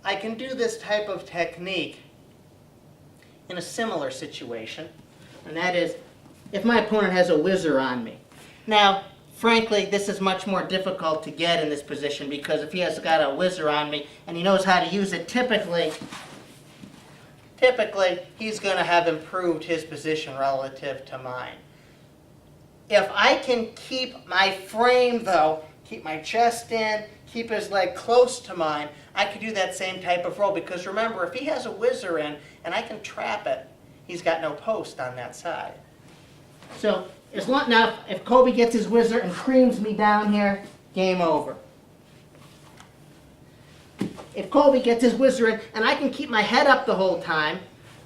I can do this type of technique in a similar situation, and that is if my opponent has a whizzer on me. Now, frankly, this is much more difficult to get in this position because if he has got a whizzer on me and he knows how to use it, typically he's going to have improved his position relative to mine. If I can keep my frame, though, keep my chest in, keep his leg close to mine, I could do that same type of roll. Because remember, if he has a whizzer in and I can trap it, he's got no post on that side. So now, if Kobe gets his whizzer and creams me down here, game over. If Kobe gets his whizzer in and I can keep my head up the whole time,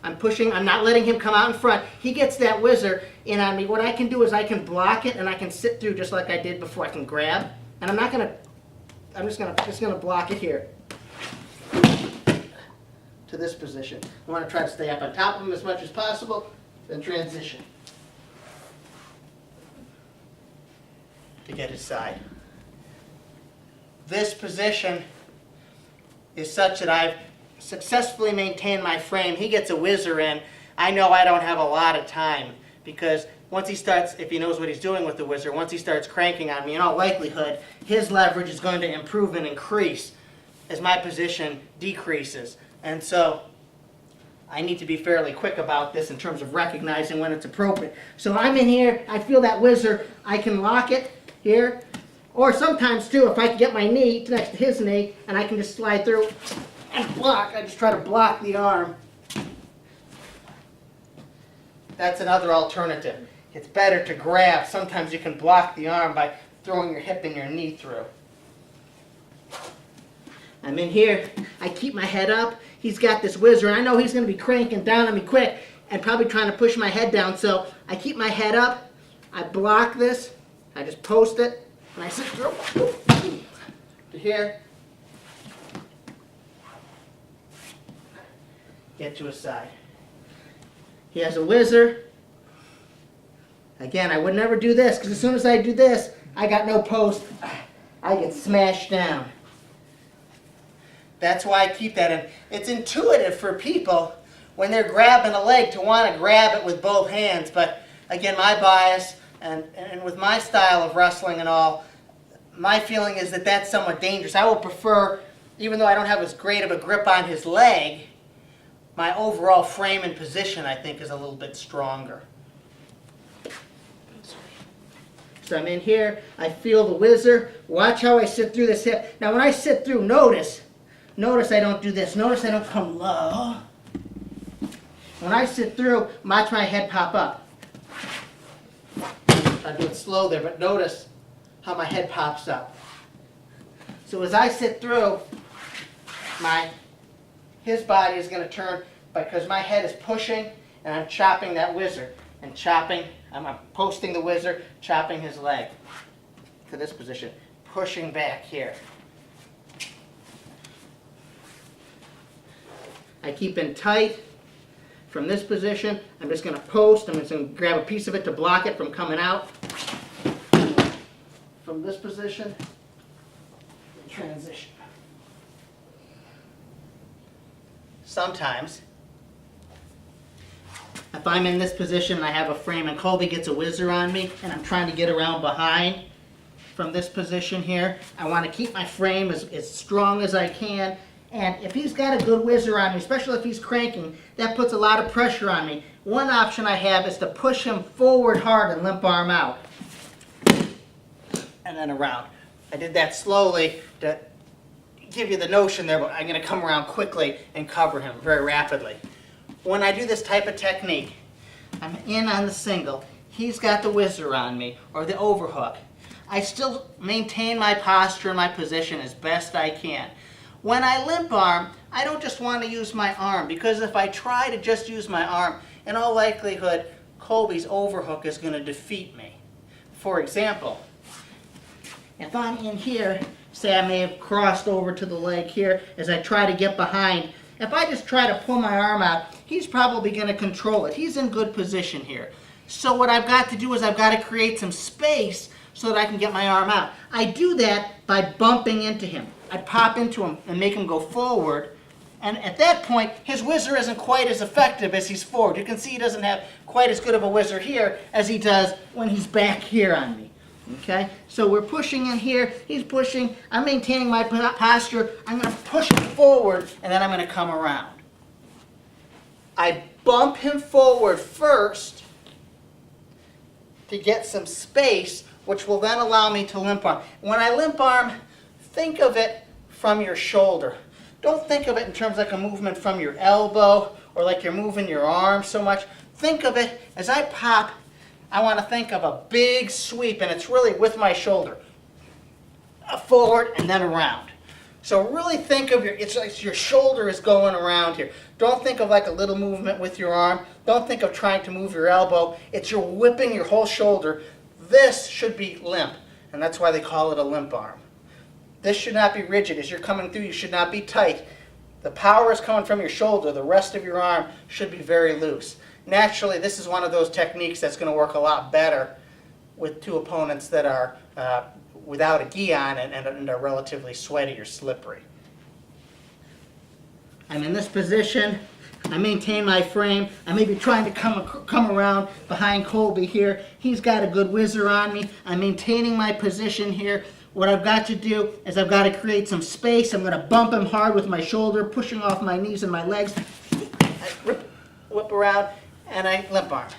I'm not letting him come out in front. He gets that whizzer in on me. What I can do is I can block it and I can sit through just like I did before. I can grab, and I'm just gonna block it here to this position. I want to try to stay up on top of him as much as possible, then transition to get his side. This position is such that I've successfully maintained my frame. He gets a whizzer in. I know I don't have a lot of time because once he starts, if he knows what he's doing with the whizzer, once he starts cranking on me, in all likelihood, his leverage is going to improve and increase as my position decreases. And so I need to be fairly quick about this in terms of recognizing when it's appropriate. So I'm in here, I feel that whizzer, I can lock it here. Or sometimes too, if I can get my knee next to his knee and I can just slide through and block, I just try to block the arm. That's another alternative. It's better to grab. Sometimes you can block the arm by throwing your hip and your knee through. I'm in here, I keep my head up. He's got this whizzer, and I know he's going to be cranking down on me quick and probably trying to push my head down. So I keep my head up, I block this, I just post it, and I sit through to here. Get to his side. He has a whizzer. Again, I would never do this because as soon as I do this, I got no post. I get smashed down. That's why I keep that in. It's intuitive for people when they're grabbing a leg to want to grab it with both hands. But again, my bias and with my style of wrestling and all, my feeling is that that's somewhat dangerous. I will prefer, even though I don't have as great of a grip on his leg, my overall frame and position, I think, is a little bit stronger. So I'm in here, I feel the whizzer. Watch how I sit through this hip. Now when I sit through, notice I don't do this. Notice I don't come low. When I sit through, watch my head pop up. I do it slow there, but notice how my head pops up. So as I sit through, his body is going to turn because my head is pushing and I'm chopping that whizzer. And I'm posting the whizzer, chopping his leg to this position, pushing back here. I keep in tight from this position. I'm just going to post. I'm just going to grab a piece of it to block it from coming out. From this position, transition. Sometimes, if I'm in this position and I have a frame and Colby gets a whizzer on me and I'm trying to get around behind from this position here, I want to keep my frame as strong as I can. And if he's got a good whizzer on me, especially if he's cranking, that puts a lot of pressure on me. One option I have is to push him forward hard and limp arm out. And then around. I did that slowly to give you the notion there, but I'm going to come around quickly and cover him very rapidly. When I do this type of technique, I'm in on the single. He's got the whizzer on me, or the overhook. I still maintain my posture and my position as best I can. When I limp arm, I don't just want to use my arm, because if I try to just use my arm, in all likelihood, Colby's overhook is going to defeat me. For example, if I'm in here, say I may have crossed over to the leg here as I try to get behind. If I just try to pull my arm out, he's probably going to control it. He's in good position here. So what I've got to do is I've got to create some space so that I can get my arm out. I do that by bumping into him. I pop into him and make him go forward And at that point, his whizzer isn't quite as effective as he's forward. You can see he doesn't have quite as good of a whizzer here as he does when he's back here on me. Okay, so we're pushing in here, he's pushing, I'm maintaining my posture, I'm going to push him forward, and then I'm going to come around. I bump him forward first to get some space, which will then allow me to limp arm. When I limp arm, think of it from your shoulder. Don't think of it in terms like a movement from your elbow or like you're moving your arm so much. Think of it as I pop, I want to think of a big sweep, and it's really with my shoulder. Forward and then around. So really think of it's like your shoulder is going around here. Don't think of like a little movement with your arm. Don't think of trying to move your elbow. It's you're whipping your whole shoulder. This should be limp, and that's why they call it a limp arm. This should not be rigid. As you're coming through, you should not be tight. The power is coming from your shoulder. The rest of your arm should be very loose. Naturally, this is one of those techniques that's going to work a lot better with two opponents that are without a gi on and are relatively sweaty or slippery. I'm in this position. I maintain my frame. I may be trying to come around behind Colby here. He's got a good whizzer on me. I'm maintaining my position here. What I've got to do is I've got to create some space. I'm going to bump him hard with my shoulder, pushing off my knees and my legs. I whip around, and I limp arm.